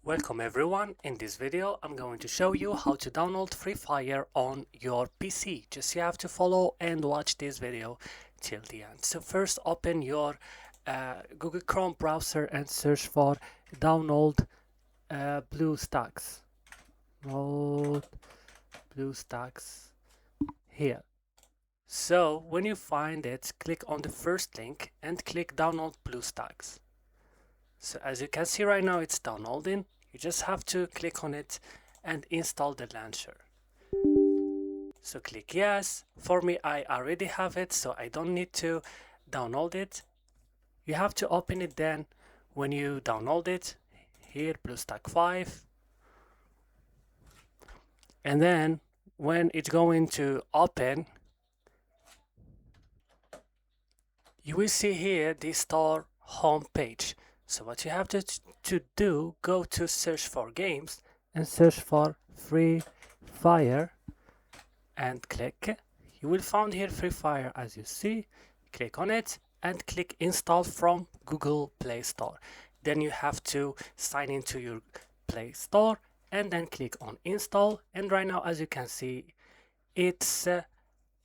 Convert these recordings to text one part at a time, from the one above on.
Welcome everyone. In this video I'm going to show you how to download Free Fire on your PC. Just you have to follow and watch this video till the end. So first open your Google Chrome browser and search for download BlueStacks. Download BlueStacks here. So when you find it, click on the first link and click download BlueStacks. So as you can see right now, it's downloading. You just have to click on it and install the launcher. So click yes. For me, I already have it, so I don't need to download it. You have to open it then when you download it. Here, BlueStack 5. And then when it's going to open, you will see here the store home page. So what you have to do, go to search for games and search for Free Fire and click. You will find here Free Fire as you see. Click on it and click install from Google Play Store. Then you have to sign into your Play Store and then click on install. And right now, as you can see, it's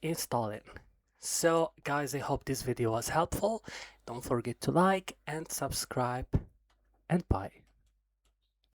installing. So guys, I hope this video was helpful. Don't forget to like and subscribe, and bye.